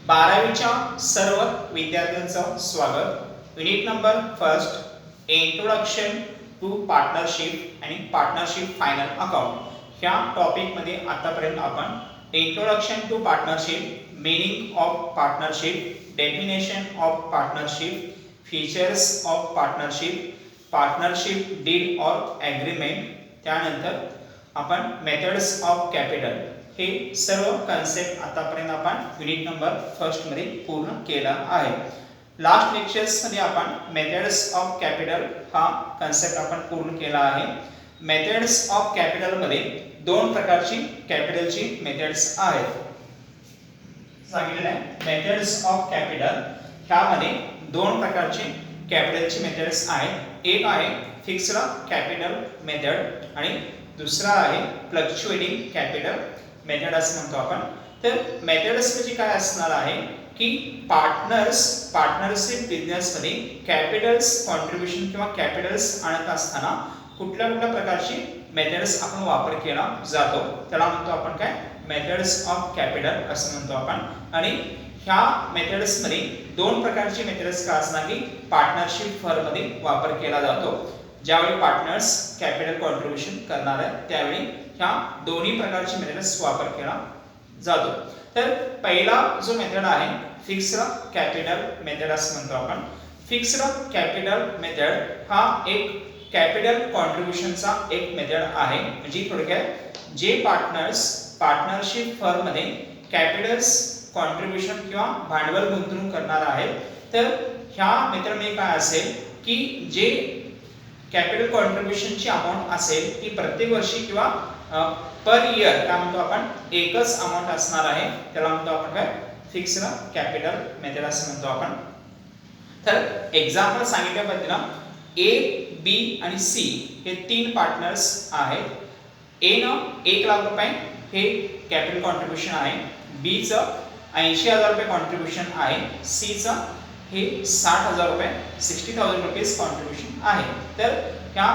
12वीच्या सर्व विद्यार्थ्यांचं स्वागत। Unit number first introduction to partnership आणि पार्टनरशिप फायनल अकाउंट ह्या टॉपिक मध्ये आतापर्यंत आपण introduction to partnership, meaning of partnership, definition of partnership, features of partnership, partnership deed और एग्रीमेंट, त्यानंतर आपण मेथड्स ऑफ कॅपिटल हे सर्व कन्सेप्ट आतापर्यंत आपण युनिट नंबर फर्स्ट मध्ये पूर्ण केला आहे। लास्ट लेक्चर्स मध्ये आपण मेथड्स ऑफ कॅपिटल हा कन्सेप्ट आपण पूर्ण केला आहे। मेथड्स ऑफ कॅपिटल मध्ये दोन प्रकारची कॅपिटलची मेथड्स आहेत सांगितलेले आहे। मेथड्स ऑफ कॅपिटल ह्यामध्ये दोन प्रकारचे कॅपिटलची मेथड्स आहेत। एक आहे फिक्स्ड कॅपिटल मेथड आणि दुसरा आहे फ्लक्च्युएटिंग कॅपिटल मेथड असं म्हणतो आपण। तर मेथड्स म्हणजे काय असणार आहे की पार्टनरशिप बिझनेस मध्ये कॅपिटल्स कॉन्ट्रीब्युशन किंवा कॅपिटल्स आणत असताना कुठल्या प्रकारची मेथड्स आपण वापर केला जातो त्याला म्हणतो आपण काय मेथड्स ऑफ कॅपिटल असं म्हणतो आपण। आणि ह्या मेथड्स मध्ये दोन प्रकारची मेथड्स का असणार की पार्टनरशिप फर्म मध्ये वापर केला जातो। ज्यावेळी पार्टनर्स कॅपिटल कॉन्ट्रीब्युशन करणार आहेत त्यावेळी ह्या दोन्ही प्रकारची मेथड्स वापर केला जातो। तर पहिला जो मेथड आहे फिक्स्ड कॅपिटल मेथड असं म्हणतो आपण। फिक्स्ड कॅपिटल मेथड हा एक कॅपिटल कॉन्ट्रीब्युशनचा एक मेथड आहे। म्हणजे थोडक्यात जे पार्टनरशिप फर्म मध्ये कॅपिटल्स कॉन्ट्रीब्युशन किंवा भांडवल गुंतवणूक करणार आहेत तर ह्या मेथड मध्ये काय असेल की जे कॅपिटल कॉन्ट्रीब्युशनची अमाउंट असेल ती प्रत्येक वर्षी किंवा पर इयर काय म्हणतो आपण एकच अमाउंट असणार आहे त्याला म्हणतो आपण काय फिक्स्ड कॅपिटल मेथड असं म्हणतो आपण। तर एक्झाम्पल सांगितल्या पद्धतीने ए, बी आणि सी हे तीन पार्टनर्स आहेत। ए न 1 लाख रुपये हे कॅपिटल कॉन्ट्रीब्युशन आहे, बी चं 80,000 रुपये कॉन्ट्रीब्युशन आहे, सी चं हे 60,000 रुपये 60,000 रुपीज कॉन्ट्रीब्युशन आहे। तर ह्या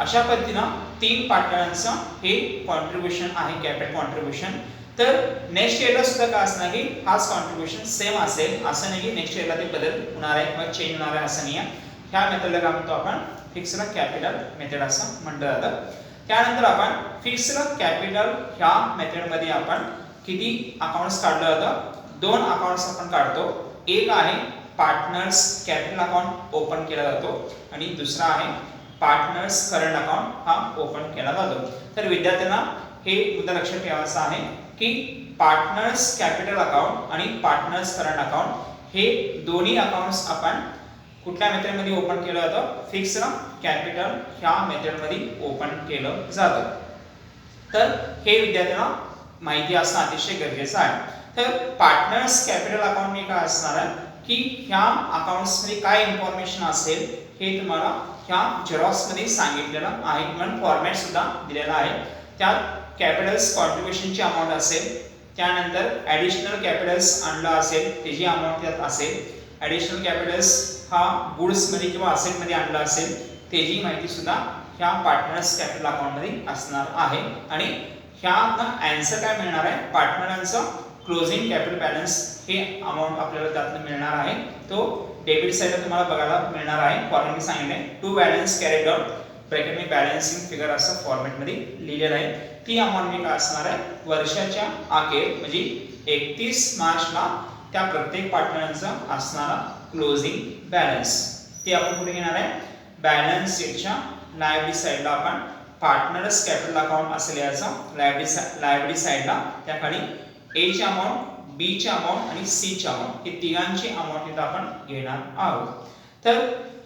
अशा पद्धतीनं तीन पार्टनर्सचं हे कॉन्ट्रीब्युशन आहे कॅपिटल कॉन्ट्रीब्युशन। तर नेक्स्ट इयरला सुद्धा काय असणार की हाच कॉन्ट्रीब्युशन सेम असेल असं नाही की नेक्स्ट इयरला ते बदल होणार आहे किंवा चेंज होणार आहे असं नाही आहे। ह्या मेथडला काय म्हणतो आपण फिक्स्ड कॅपिटल मेथड असं म्हटलं जातं। त्यानंतर आपण फिक्स्ड कॅपिटल ह्या मेथडमध्ये आपण किती अकाउंट्स काढलं जातं दोन अकाउंट्स आपण काढतो। एक आहे पार्टनर्स कॅपिटल अकाउंट ओपन केला जातो आणि दुसरा आहे पार्टनर्स करंट अकाउंट हा ओपन केला जातो। तर विद्यार्थ्यांना हे मुद्दा लक्षात ठेवायचा आहे की पार्टनर्स कॅपिटल अकाउंट आणि पार्टनर्स करंट अकाउंट हे दोन्ही अकाउंट्स आपण कुठल्या मेथडमध्ये ओपन केलं जातं फिक्स्ड कॅपिटल ह्या मेथडमध्ये ओपन केलं जातं। तर हे विद्यार्थ्यांना माहिती असणं अतिशय गरजेचं आहे। तर पार्टनर्स कॅपिटल अकाउंट मध्ये काय असणार आहे की ह्या अकाउंट्स मध्ये काय इन्फॉर्मेशन असेल हे तुम्हाला ह्या झेरॉक्स मध्ये सांगितलेलं आहे किंवा फॉर्मॅट सुद्धा दिलेला आहे। त्यात कॅपिटल्स कॉन्ट्रीब्युशनची अमाउंट असेल, त्यानंतर ॲडिशनल कॅपिटल्स आणला असेल त्याची अमाउंट त्यात असेल, ॲडिशनल कॅपिटल्स हा गुड्स मध्ये किंवा असेट मध्ये आणला असेल त्याची माहिती सुद्धा ह्या पार्टनर्स कॅपिटल अकाउंट मध्ये असणार आहे। आणि ह्यातनं आन्सर काय मिळणार आहे पार्टनरांचं क्लोजिंग कॅपिटल बॅलन्स हे अमाउंट आपल्याला त्यातून मिळणार आहे। तो डेबिट साइडला तुम्हाला बघायला मिळणार आहे। फॉर्मॅट सांगितले to balance carried out bracket मध्ये बॅलन्सिंग फिगर असं फॉर्मॅट मध्ये लिहिलेलं आहे। ती अमाउंट काय असणार आहे वर्षाच्या अखेर म्हणजे 31 मार्चला त्या प्रत्येक पार्टनरचं असणारा क्लोजिंग बॅलन्स ते आपण कुठे घेणार आहे बॅलन्स शीटच्या लायबिलिटी साइडला आपण पार्टनर्स कॅपिटल अकाउंट असं लिहायचं। लायबिलिटी साइडला त्या खाली ए ची अमाउंट, बी ची अमाउंट आणि सी ची अमाउंट हे तिघांची अमाउंट इथं आपण घेणार आहोत। तर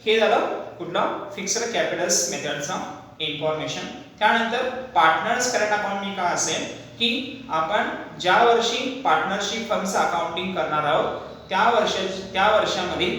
हे झालं कुठलं फिक्स्ड कॅपिटल्स मेथडचं इन्फॉर्मेशन। त्यानंतर पार्टनर्स करंट अकाउंट मी काय असेल की आपण ज्या वर्षी पार्टनरशिप फर्मचं अकाउंटिंग करणार आहोत त्या वर्षामध्ये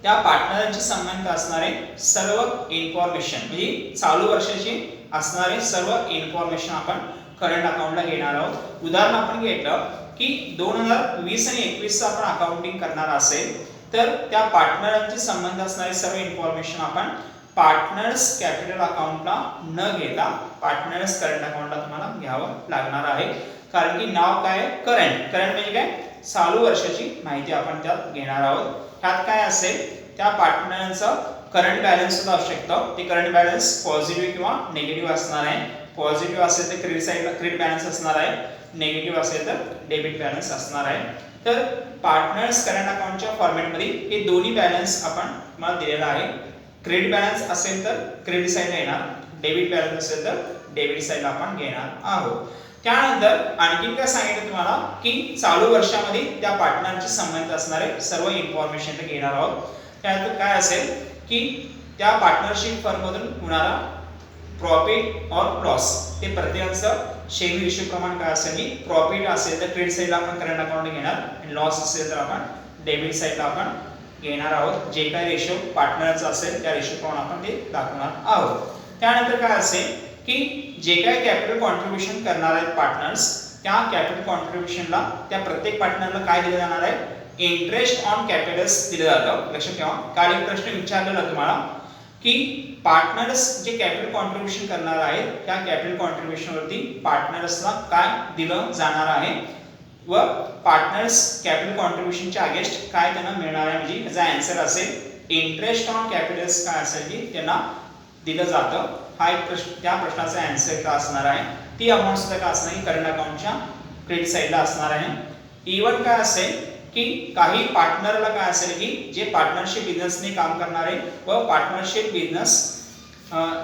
त्या पार्टनरशी संबंधित असणारे सर्व इन्फॉर्मेशन म्हणजे चालू वर्षाची असणारे सर्व इन्फॉर्मेशन आपण करंट अकाउंटला घेणार आहोत। उदाहरण आपण घेतलं की 2020 आणि 21 आपण अकाउंटिंग करणार असेल तर त्या पार्टनरांशी संबंध असणारे सर्व इन्फॉर्मेशन आपण पार्टनर्स कॅपिटल अकाउंटला न घेता पार्टनर्स करंट अकाउंटला तुम्हाला घ्यावं लागणार आहे। कारण की नाव काय करंट. करंट म्हणजे काय चालू वर्षाची माहिती आपण त्यात घेणार आहोत. त्यात काय असेल त्या पार्टनरचं करंट बॅलन्स सुद्धा असू शकतं. ते करंट बॅलन्स पॉझिटिव्ह किंवा निगेटिव्ह असणार आहे. पॉझिटिव्ह असेल तर क्रेडिट साईडला क्रेडिट बॅलन्स असणार आहे, निगेटिव्ह असेल तर डेबिट बॅलन्स असणार आहे. तर पार्टनर्स करंट अकाउंटच्या फॉर्मॅटमध्ये हे दोन्ही बॅलन्स आपण मला दिलेला आहे. क्रेडिट बॅलन्स असेल तर क्रेडिट साईडला येणार, डेबिट बॅलन्स असेल तर डेबिट साईडला आपण घेणार आहोत. त्यानंतर आणखी काय सांगितलं तुम्हाला की चालू वर्षामध्ये त्या पार्टनरचे संबंध असणारे सर्व इन्फॉर्मेशन घेणार आहोत. त्यानंतर काय असेल की त्या पार्टनरशिप फर्ममधून होणारा प्रॉफिट और लॉस ते प्रत्येकाचं शेअर रेशो प्रमाण काय असेल की प्रॉफिट असेल तर क्रेडिट साईडला आपण करंट अकाउंट घेणार आणि लॉस असेल तर आपण डेबिट साईडला आपण घेणार आहोत. जे काय रेशो पार्टनरचा असेल त्या रेशो प्रमाणे आपण ते दाखवणार आहोत. त्यानंतर काय असेल की जे काय कॅपिटल कॉन्ट्रीब्युशन करणार आहेत पार्टनर्स त्या कॅपिटल कॉन्ट्रीब्युशनला त्या प्रत्येक पार्टनरला काय दिलं जाणार आहे, इंटरेस्ट ऑन कॅपिटल्स दिलं जातं. लक्षात ठेवा. काल एक प्रश्न विचारलेला तुम्हाला की पार्टनर्स जे कॅपिटल कॉन्ट्रीब्युशन करणार आहेत त्या कॅपिटल कॉन्ट्रीब्युशन वरती पार्टनर्सला काय दिलं जाणार आहे व पार्टनर्स कॅपिटल कॉन्ट्रीब्युशनच्या अगेन्स्ट काय त्यांना मिळणार आहे, म्हणजे याचा आन्सर असेल इंटरेस्ट ऑन कॅपिटल्स काय असेल की त्यांना दिलं जातं. हा एक प्रश्न, त्या प्रश्नाचा आन्सर काय असणार आहे, ती अमाऊंट सुद्धा काय असणार आहे करंट अकाउंटच्या क्रेडिट साईडला असणार आहे. इव्हन काय असेल की काही पार्टनरला काय असेल की जे पार्टनरशिप बिझनेसने काम करणारे व पार्टनरशिप बिझनेस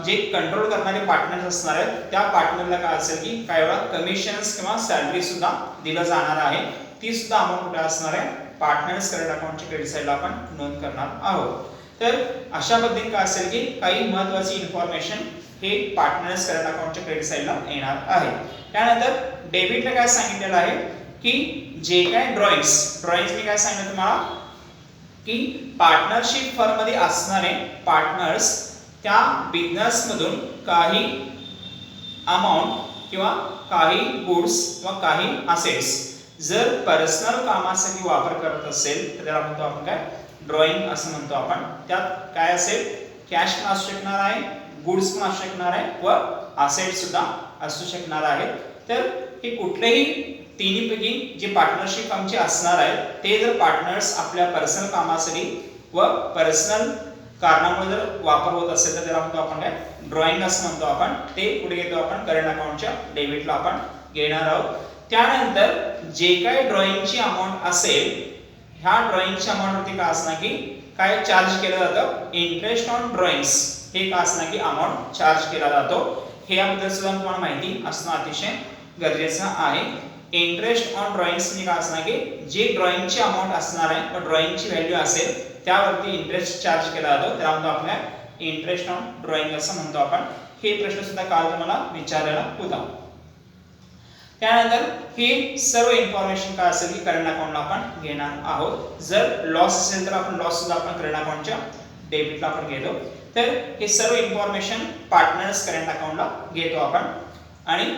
जे कंट्रोल करणारे पार्टनर्स असणार आहेत त्या पार्टनरला काय असेल की काही वेळा कमिशन्स किंवा सॅलरी सुद्धा दिलं जाणार आहे. ती सुद्धा अमाऊंट कुठे असणार आहे, पार्टनर्स करंट अकाउंटच्या क्रेडिट साईडला आपण नोंद करणार आहोत. तर अशा पद्धतीने काय असेल की काही महत्त्वाची इन्फॉर्मेशन हे पार्टनर्स करंट अकाउंटच्या क्रेडिट साईडला येणार आहे. त्यानंतर डेबिटला काय सांगितलेलं आहे की जे काय ड्रॉइंग्स मी काय सांगितलं तुम्हाला की पार्टनरशिप फर्म मध्ये असणारे पार्टनर्स त्या बिझनेस मधून काही अमाउंट किंवा काही गुड्स व काही असेट्स जर पर्सनल कामासाठी वापर करत असेल तर त्याला म्हणतो आपण काय ड्रॉइंग असं म्हणतो आपण. त्यात काय असेल कॅश पण असू शकणार आहे, गुड्स पण असू शकणार आहे व असेट्स सुद्धा असू शकणार आहेत. तर हे कुठलेही तिन्हीपैकी जे पार्टनरशिप आमचे असणार आहेत ते जर पार्टनर्स आपल्या पर्सनल कामासाठी व पर्सनल कारणामुळे जर वापर होत असेल तर त्याला म्हणतो आपण काय ड्रॉइंग असं म्हणतो आपण. ते कुठे घेतो आपण करंट अकाउंटच्या डेबिटला आपण घेणार आहोत. त्यानंतर जे काही ड्रॉइंगची अमाऊंट असेल ह्या ड्रॉइंगच्या अमाऊंटवरती काय असणार की काय चार्ज केलं जातं, इंटरेस्ट ऑन ड्रॉइंग्स हे काय असणार की अमाऊंट चार्ज केला जातो. हे याबद्दल सुद्धा तुम्हाला माहिती असणं अतिशय गरजेचं आहे. इंटरेस्ट ऑन ड्रॉइंग्स म्हणजे काय असणार की जे ड्रॉइंगची अमाऊंट असणार आहे व ड्रॉइंगची व्हॅल्यू असेल त्यावरती इंटरेस्ट चार्ज केला जातो, त्याला म्हणतो आपल्या इंटरेस्ट ऑन ड्रॉइंग असं म्हणतो आपण. हे प्रश्न सुद्धा काल तुम्हाला विचारलेला होता. त्यानंतर हे सर्व इन्फॉर्मेशन काय असेल की करंट अकाउंटला आपण घेणार आहोत. जर लॉस असेल तर आपण लॉस सुद्धा आपण करंट अकाउंटच्या डेबिटला आपण घेतो. तर हे सर्व इन्फॉर्मेशन पार्टनर्स करंट अकाउंटला घेतो आपण आणि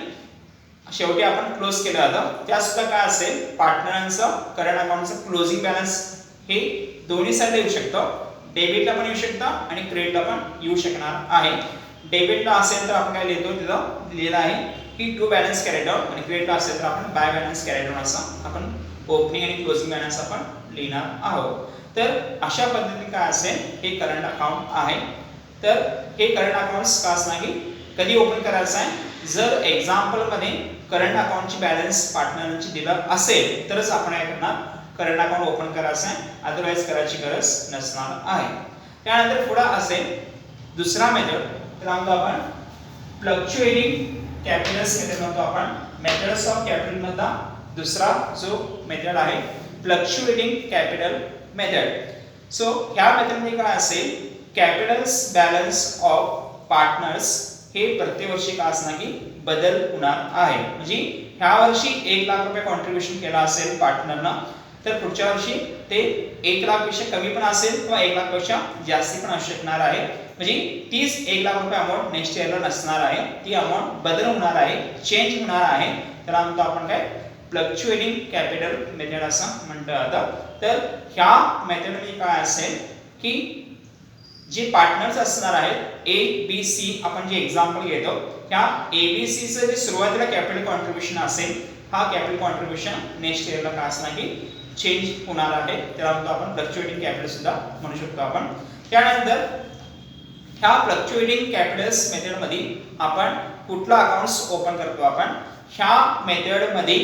शेवटी आपण क्लोज केलं जातं. त्या सुद्धा काय असेल पार्टनरांचं करंट अकाउंटचं क्लोजिंग बॅलन्स हे दोन्ही साईडला येऊ शकतं, डेबिटला पण येऊ शकतं आणि क्रेडिटला पण येऊ शकणार आहे. डेबिटला असेल तर आपण काय लिहितो तिथं लिहिलं आहे की टू बॅलन्स कॅरेड आउट आणि क्रेडिटला असेल तर आपण बाय बॅलन्स कॅरेड आउट असं आपण ओपनिंग आणि क्लोजिंग बॅलन्स आपण लिहिणार आहोत. तर अशा पद्धतीने काय असेल हे करंट अकाउंट आहे. तर हे करंट अकाउंट्स का असणार की कधी ओपन करायचं आहे, जर एक्झाम्पल मध्ये करंट अकाउंटची बॅलन्स पार्टनरची दिलं असेल तरच आपण काय करणार करंट अकाउंट ओपन करायचं आहे, अदरवाइज करायची गरज नसणार आहे. त्यानंतर पुढे असेल दुसरा मेथड, त्याला म्हणतो आपण फ्लक्च्युएटिंग कॅपिटल्स मेथड म्हणतो आपण. मेथड्स ऑफ कॅपिटल मधला दुसरा जो मेथड आहे फ्लक्च्युएटिंग कॅपिटल मेथड. सो ह्या मेथड मध्ये काय असेल कॅपिटल्स बॅलन्स ऑफ पार्टनर्स हे प्रत्येक वर्षी काय असणार की बदल होणार आहे. म्हणजे ह्या वर्षी 1 लाख रुपये कॉन्ट्रीब्युशन केला असेल पार्टनरनं तर पुढच्या वर्षी ते 1 लाख पेक्षा कमी पण असेल किंवा 1 लाख पेक्षा जास्त पण असू शकणार आहे. म्हणजे तीच 1 लाख रुपये अमाऊंट नेक्स्ट इयरला नसणार आहे, ती अमाऊंट बदल होणार आहे, चेंज होणार आहे. त्याला म्हणतो आपण काय फ्लक्च्युएटिंग कॅपिटल मेथड असं म्हटलं जातं. तर ह्या मेथडमध्ये काय असेल की जे पार्टनर्स असणार आहेत ए बी सी आपण जे एक्झाम्पल घेतो त्या ए बी सी चं जे सुरुवातीला कॅपिटल कॉन्ट्रीब्युशन असेल हा कॅपिटल कॉन्ट्रीब्युशन नेक्स्ट इयरला काय असणार की चेंज होणार आहे, त्याला म्हणतो आपण फ्लक्च्युएटिंग कॅपिटल सुद्धा म्हणू शकतो आपण. त्यानंतर ह्या फ्लक्च्युएटिंग कॅपिटल्स मेथड मध्ये आपण कुठला अकाउंट्स ओपन करतो, आपण ह्या मेथड मध्ये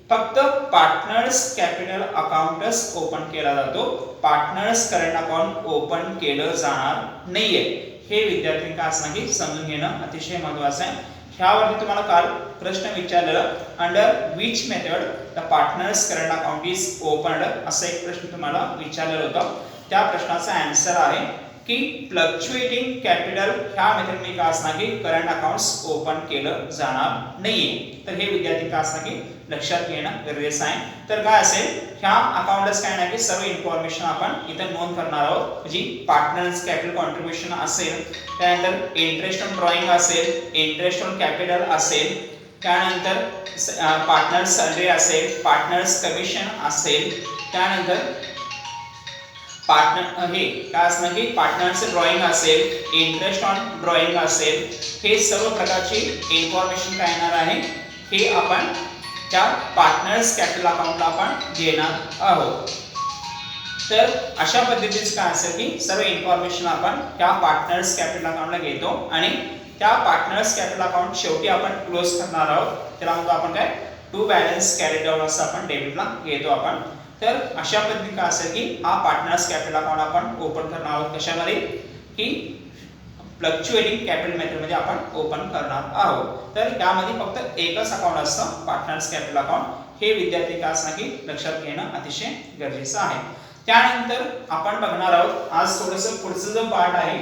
फक्त पार्टनर्स कॅपिटल अकाउंटच ओपन केला जातो, पार्टनर्स करंट अकाउंट ओपन केलं जाणार नाहीये. हे विद्यार्थी का असणार की समजून घेणं अतिशय महत्त्वाचं आहे. ह्यावरती तुम्हाला काल प्रश्न विचारलेला, under which method the partners current account is opened, असा एक प्रश्न तुम्हाला विचारलेला होता. त्या प्रश्नाचा आन्सर आहे की फ्लक्च्युएटिंग कॅपिटल ह्या मेथडने काय असणार की करंट अकाउंट्स ओपन केलं जाणार नाहीये. तर हे विद्यार्थी का असणार की लक्षात घेणं गरजेचं आहे. तर काय असेल, ह्या अकाउंटच काय नाही की सर्व इन्फॉर्मेशन आपण इथं नोंद करणार आहोत, जी पार्टनर्स कॅपिटल कॉन्ट्रीब्युशन असेल, त्यानंतर इंटरेस्ट ऑन ड्रॉइंग असेल, इंटरेस्ट ऑन कॅपिटल असेल, त्यानंतर पार्टनर्स सॅलरी असेल, पार्टनर्स कमिशन असेल, त्यानंतर पार्टनर हे काय असणार की पार्टनरचे ड्रॉइंग असेल, इंटरेस्ट ऑन ड्रॉइंग असेल, हे सर्व प्रकारची इन्फॉर्मेशन काय येणार आहे हे आपण त्या पार्टनर्स कॅपिटल अकाउंटला आपण घेणार आहोत. तर अशा पद्धतीचं काय असेल की सर्व इन्फॉर्मेशन आपण त्या पार्टनर्स कॅपिटल अकाउंटला घेतो आणि त्या पार्टनर्स कॅपिटल अकाउंट शेवटी आपण क्लोज करणार आहोत, त्याला म्हणतो आपण काय टू बॅलन्स कॅरी डाऊन असं आपण डेबिटला घेतो आपण. तर अशा पद्धतीने काय असेल की हा पार्टनर्स कॅपिटल अकाउंट आपण ओपन करणार आहोत, कशामध्ये की फ्लक्च्युएटिंग कॅपिटल मेथड मध्ये आपण ओपन करणार आहोत. तर त्यामध्ये फक्त एकच अकाउंट असतं, पार्टनर्स कॅपिटल अकाउंट. हे विद्यार्थी काय असणार की लक्षात घेणं अतिशय गरजेचं आहे. त्यानंतर आपण बघणार आहोत आज थोडंसं पुढचं जो पार्ट आहे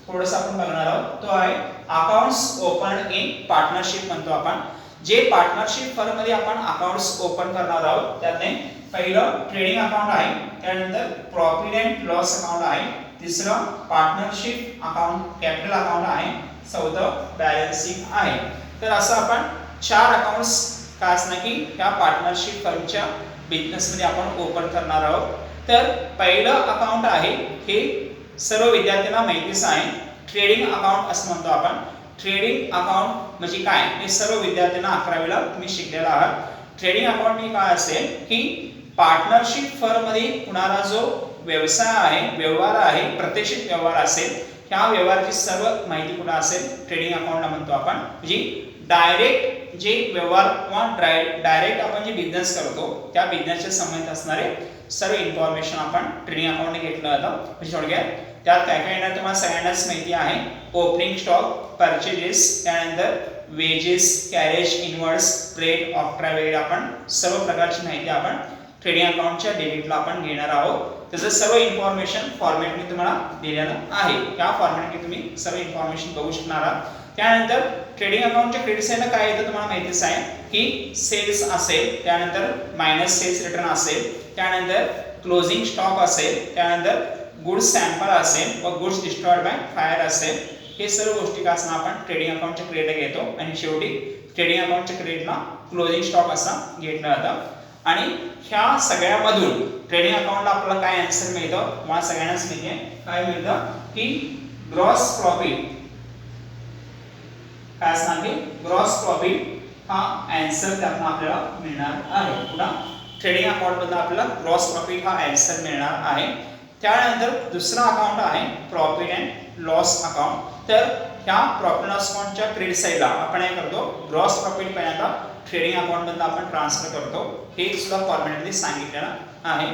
थोडंसं आपण बघणार आहोत, तो आहे अकाउंट्स ओपन इन पार्टनरशिप म्हणतो आपण. जे पार्टनरशिप फर्म मध्ये आपण अकाउंट्स ओपन करणार आहोत त्यातले पहिलं ट्रेडिंग अकाउंट आहे, त्यानंतर प्रॉफिट अँड लॉस अकाउंट आहे, तिसरं पार्टनरशिप अकाउंट कॅपिटल अकाउंट आहे, चौथं बॅलन्सिंग आहे. तर असं आपण 4 अकाउंट्स काय असणार की या पार्टनरशिप फर्मच्या बिझनेस मध्ये आपण ओपन करणार आहोत. तर पहिलं अकाउंट आहे हे सर्व विद्यार्थ्यांना माहितीच आहे, ट्रेडिंग अकाउंट असं म्हणतो आपण. ट्रेडिंग अकाउंट म्हणजे काय हे सर्व विद्यार्थ्यांना 11वीला तुम्ही शिकलेला आहात. ट्रेडिंग अकाउंट हे काय असेल की पार्टनरशिप फर्म मध्ये होणारा जो व्यवसाय आहे, व्यवहार आहे, प्रत्यक्षित व्यवहार असेल, ह्या व्यवहाराची सर्व माहिती कुठे असेल ट्रेडिंग अकाउंटला म्हणतो आपण. म्हणजे डायरेक्ट जे व्यवहार किंवा डायरेक्ट आपण जे बिझनेस करतो त्या बिझनेसच्या संबंधित असणारे सर्व इन्फॉर्मेशन आपण ट्रेडिंग अकाउंटने घेतलं जातं. म्हणजे थोडक्यात त्यात काय काय येणार तुम्हाला सगळ्यांनाच माहिती आहे, ओपनिंग स्टॉक, परचेजेस, त्यानंतर wedges, carriage inwards, trade, after वगैरे आपण सर्व प्रकारची माहिती आपण ट्रेडिंग अकाउंटच्या डेबिटला आपण घेणार आहोत. त्याचं सर्व इन्फॉर्मेशन फॉर्मॅट मी तुम्हाला दिलेलं आहे, त्या फॉर्मॅटमध्ये तुम्ही सर्व इन्फॉर्मेशन बघू शकणार आहात. त्यानंतर ट्रेडिंग अकाउंटच्या क्रेडिट साईडला काय येतं तुम्हाला माहितीच आहे की सेल्स असेल, त्यानंतर मायनस सेल्स रिटर्न असेल, त्यानंतर क्लोजिंग स्टॉक असेल, त्यानंतर गुड्स सॅम्पल असेल व गुड्स डिस्ट्रॉयड बाय फायर असेल. हे सर्व गोष्टी काय असणार आपण ट्रेडिंग अकाउंटच्या क्रेडिटला घेतो आणि शेवटी ट्रेडिंग अकाउंटच्या क्रेडिटला क्लोजिंग स्टॉक असा घेतला जातं. आणि ह्या सगळ्यामधून ट्रेडिंग अकाउंटला आपल्याला काय आन्सर मिळतं तुम्हाला सगळ्यांनाच माहिती आहे, काय मिळतं की ग्रॉस प्रॉफिट काय असणार की ग्रॉस प्रॉफिट हा आन्सर त्यातून आपल्याला मिळणार आहे. पुन्हा ट्रेडिंग अकाउंट मधून आपल्याला ग्रॉस प्रॉफिट हा आन्सर मिळणार आहे. त्यानंतर दुसरा अकाउंट आहे प्रॉफिट अँड लॉस अकाउंट. तर ह्या प्रॉफिट लॉस अकाउंटच्या क्रेडिट साईडला आपण काय करतो, ग्रॉस प्रॉफिट पहिल्यांदा ट्रेडिंग अकाउंट मधून आपण ट्रान्सफर करतो, हे सुद्धा फॉर्मॅटमध्ये सांगितलेलं आहे.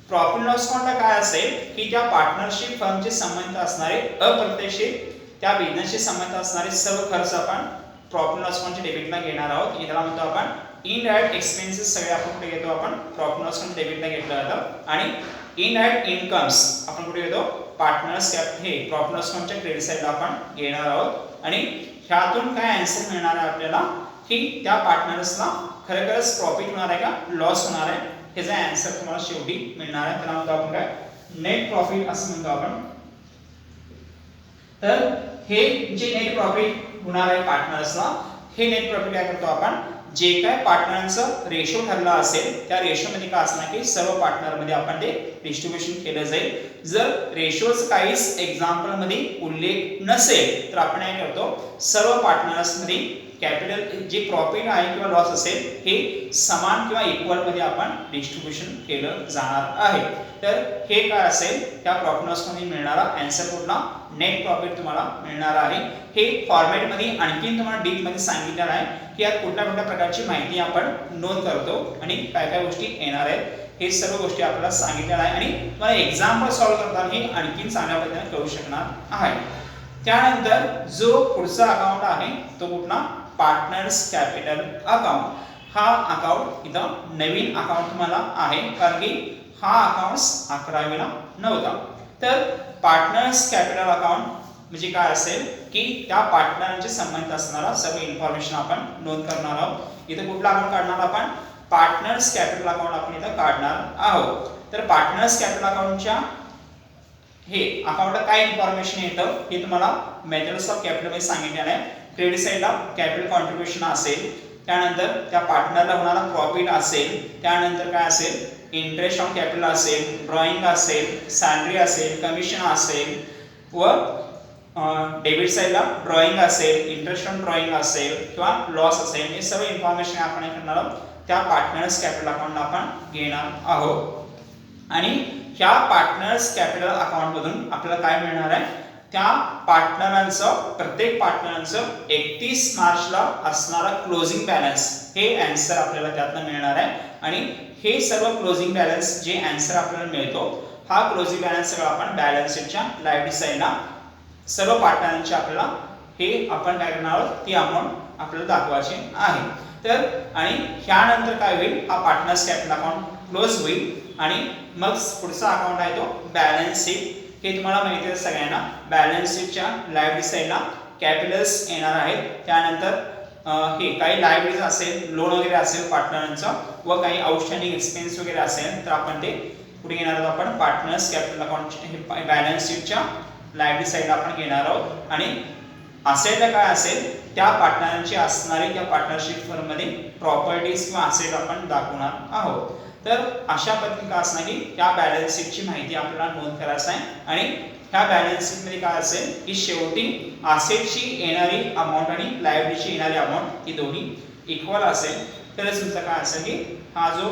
प्रॉफिट लॉस अकाउंटला काय असेल की त्या पार्टनरशिप फर्मचे संबंध असणारे अप्रत्यक्षित त्या बिझनेसशी संबंध असणारे सर्व खर्च आपण प्रॉफिट लॉस अकाउंटच्या डेबिटला घेणार आहोत. याला म्हणतो आपण इनडायरेक्ट एक्सपेन्सेस. सगळे आपण कुठे घेतो, आपण प्रॉफिट लॉस अकाउंट डेबिटला घेतलं जातं. आणि इनडायरेक्ट इन्कम्स आपण कुठे घेतो, पार्टनर्स कॅप हे प्रॉफिट लॉस अकाउंटच्या क्रेडिट साईडला आपण घेणार आहोत. आणि ह्यातून काय आन्सर मिळणार आहे आपल्याला की त्या पार्टनर्सला खरोखरच प्रॉफिट होणार आहे का लॉस होणार आहे, ह्याचा आन्सर तुम्हाला शेवटी मिळणार आहे. त्याला म्हणतो आपण काय नेट प्रॉफिट असं म्हणतो आपण. तर हे जे नेट प्रॉफिट होणार आहे पार्टनर्सला, हे नेट प्रॉफिट काय करतो आपण, जे काय पार्टनरचं रेशो ठरला असेल त्या रेशो मध्ये काय असणार की सर्व पार्टनर मध्ये आपण ते डिस्ट्रीब्युशन केलं जाईल. जर रेशोच काहीच एक्झाम्पल मध्ये उल्लेख नसेल तर आपण काय करतो, सर्व पार्टनर्स मध्ये कॅपिटल जे प्रॉफिट आहे किंवा लॉस असेल हे समान किंवा इक्वल मध्ये आपण डिस्ट्रीब्युशन केलं जाणार आहे. तर हे काय असेल त्या प्रॉफिट लॉस मध्ये मिळणारा आन्सर कुठला नेट प्रॉफिट तुम्हाला मिळणार आहे. हे फॉर्मॅट मध्ये आणखीन तुम्हाला डीप मध्ये सांगितलेलं आहे की यात कुठल्या कुठल्या प्रकारची माहिती आपण नोंद करतो आणि काय काय गोष्टी येणार आहेत हे सर्व गोष्टी आपल्याला सांगितलेल्या आहे आणि तुम्हाला एक्झाम्पल सॉल्व्ह करताना हे आणखीन चांगल्या पद्धतीने करू शकणार आहे. त्यानंतर जो पुढचा अकाउंट आहे तो कुठला पार्टनर्स कॅपिटल अकाउंट. हा अकाउंट इथं नवीन अकाउंट तुम्हाला आहे कारण की हा अकाउंट 11वीला नव्हता. तर पार्टनर्स कॅपिटल अकाउंट म्हणजे काय असेल की त्या पार्टनरांचे संबंधित असणारा सर्व इन्फॉर्मेशन आपण नोंद करणार आहोत. इथे कुठला अकाउंट काढणार आपण पार्टनर्स कॅपिटल अकाउंट आपण इथं काढणार आहोत. तर पार्टनर्स कॅपिटल अकाउंटच्या हे अकाउंटला काय इन्फॉर्मेशन येतं हे तुम्हाला मेथड्स ऑफ कॅपिटल मध्ये सांगितलेलं आहे. क्रेडिट साइडला कॅपिटल कॉन्ट्रीब्युशन असेल, त्यानंतर त्या पार्टनरला होणारा प्रॉफिट असेल, त्यानंतर काय असेल इंटरेस्ट ऑन कॅपिटल असेल, ड्रॉइंग असेल, सॅलरी असेल, कमिशन असेल व डेबिट साइडला ड्रॉइंग असेल, इंटरेस्ट ऑन ड्रॉइंग असेल किंवा लॉस असेल हे सर्व इन्फॉर्मेशन आपण करणार आहोत त्या पार्टनर्स कॅपिटल अकाउंटला आपण घेणार आहोत. आणि ह्या पार्टनर्स कॅपिटल अकाउंट मधून आपल्याला काय मिळणार आहे त्या पार्टनरांचं प्रत्येक पार्टनरांचं 31 मार्चला असणारा क्लोजिंग बॅलन्स हे आन्सर आपल्याला त्यातनं मिळणार आहे. आणि हे सर्व क्लोजिंग बॅलन्स जे आन्सर आपल्याला मिळतो हा क्लोजिंग बॅलन्स सगळं आपण बॅलन्स शीटच्या लायबिलिटी साइडला सर्व पार्टनरांचे आपल्याला हे आपण काय करणार आहोत ती अमाउंट आपल्याला दाखवायची आहे. तर आणि ह्यानंतर काय होईल हा पार्टनर्स कॅपिटल अकाउंट क्लोज होईल आणि मग पुढचा अकाउंट आहे तो बॅलन्स शीट. हे तुम्हाला माहिती आहे सगळ्यांना बॅलन्स शीटच्या लायबिलिटी साइडला कॅपिटल्स येणार आहेत. त्यानंतर हे काही लायबिलिटीज असेल लोन वगैरे असेल पार्टनरांचं व काही आउटस्टँडिंग एक्सपेन्स वगैरे असेल तर आपण ते कुठे घेणार आहोत आपण पार्टनर्स कॅपिटल अकाउंट बॅलन्स शीटच्या लायबिलिटी साइडला आपण घेणार आहोत. आणि असेटला काय असेल त्या पार्टनरांची असणारी त्या पार्टनरशिप फर्म मध्ये प्रॉपर्टीज किंवा असेट आपण दाखवणार आहोत. तर अशा पद्धतीने काय असणार की या बॅलन्स शीटची माहिती आपल्याला नोंद करायची आहे. आणि ह्या बॅलन्स शीट मध्ये काय असेल की शेवटी असेटची येणारी अमाउंट आणि लायबिलिटीची येणारी अमाउंट ही दोन्ही इक्वल असेल तरच तुमचं काय असेल की हा जो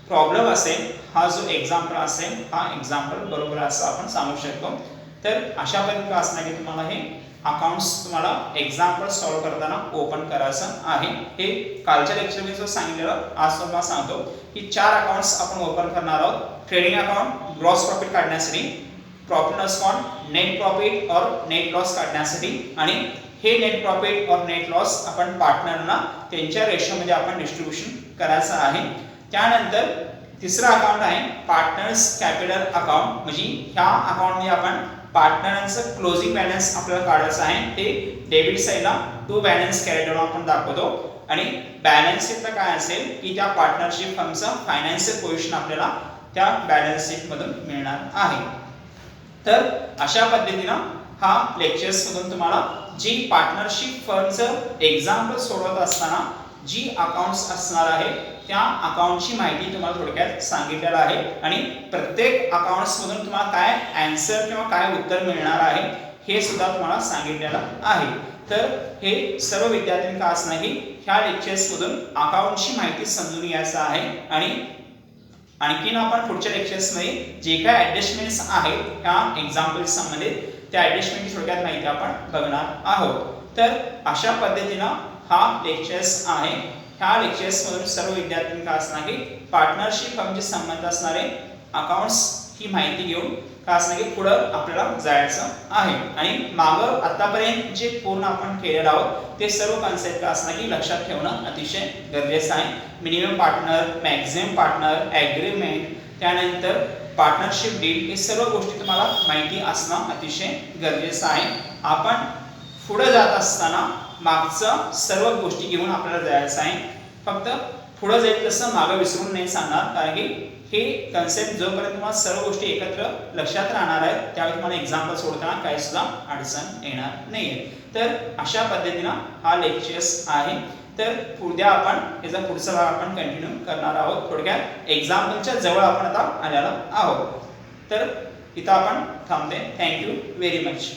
प्रॉब्लेम असेल हा जो एक्झाम्पल असेल हा एक्झाम्पल बरोबर असं आपण सांगू शकतो. तर अशा पद्धतीने काय असणार की तुम्हाला हे अकाउंट्स तुम्हाला एक्झाम्पल सॉल्व करताना ओपन करायचं आहे. हे कालच्या लेक्चरमध्ये जो सांगितलेलं आज तुम्हाला सांगतो की 4 अकाउंट्स आपण ओपन करणार आहोत. ट्रेडिंग अकाउंट ग्रॉस प्रॉफिट काढण्यासाठी, profit loss account net profit और नेट लॉस काढण्यासाठी आणि हे नेट प्रॉफिट और नेट लॉस आपण पार्टनरना त्यांच्या रेशोमध्ये आपण डिस्ट्रीब्युशन करायचं आहे. त्यानंतर तिसरा अकाउंट आहे पार्टनर्स कॅपिटल अकाउंट म्हणजे ह्या अकाउंटमध्ये आपण पार्टनरांचं क्लोजिंग बॅलन्स आपल्याला काढायचं आहे. ते डेबिट साइडला टू बॅलन्स कॅरेक्टर आपण दाखवतो आणि बॅलन्स शीटला काय असेल की त्या पार्टनरशिप फर्मचं फायनान्शियल पोझिशन आपल्याला त्या बॅलन्स शीट मधून मिळणार आहे. तर अशा पद्धतीनं हा लेक्चर्स मधून तुम्हाला जी पार्टनरशिप फर्मचं एक्झाम्पल सोडवत असताना जी अकाउंट्स असणार आहे त्या अकाउंटची माहिती तुम्हाला थोडक्यात सांगितलेलं आहे. आणि प्रत्येक अकाउंट्स मधून तुम्हाला काय आन्सर किंवा काय उत्तर मिळणार आहे हे सुद्धा तुम्हाला सांगितलेलं आहे. तर हे सर्व विद्यार्थ्यांनी का असणार की ह्या लेक्चर्स मधून अकाउंटची माहिती समजून घ्यायचं आहे. आणि आणखीन आपण पुढच्या लेक्चर्स मध्ये जे काय ऍडजस्टमेंट्स आहेत ह्या एक्झाम्पल संबंधित त्या ऍडजस्टमेंटची थोडक्यात माहिती आपण बघणार आहोत. तर अशा पद्धतीनं हा लेक्चर्स आहे. ह्या लेक्चर्स मधून सर्व विद्यार्थ्यांनी काय असणार की पार्टनरशिप फर्मचे संबंध असणारे अकाउंट्स ही माहिती घेऊन काय असणार की पुढे आपल्याला जायचं आहे. आणि मागं आतापर्यंत जे पूर्ण आपण केलेलं आहोत ते सर्व कन्सेप्ट काय असणार की लक्षात ठेवणं अतिशय गरजेचं आहे. Minimum partner, maximum partner, agreement, त्यानंतर पार्टनरशिप डील हे सर्व गोष्टी तुम्हाला माहिती असणं अतिशय गरजेचं आहे. आपण पुढे जात असताना मागचं सर्व गोष्टी घेऊन आपल्याला जायचं आहे. फक्त पुढे जाईल तसं मागं विसरून नाही सांगणार कारण की हे कन्सेप्ट जोपर्यंत तुम्हाला सर्व गोष्टी एकत्र लक्षात राहणार आहेत त्यावेळी तुम्हाला एक्झाम्पल सोडताना काही सुद्धा अडचण येणार नाहीये. तर अशा पद्धतीनं हा लेक्चर्स आहे. तर उद्या आपण याचा पुढचा भाग आपण कंटिन्यू करणार आहोत. थोडक्यात एक्झाम्पलच्या जवळ आपण आता आलेलो आहोत. तर इथं आपण थांबते. Thank you very much.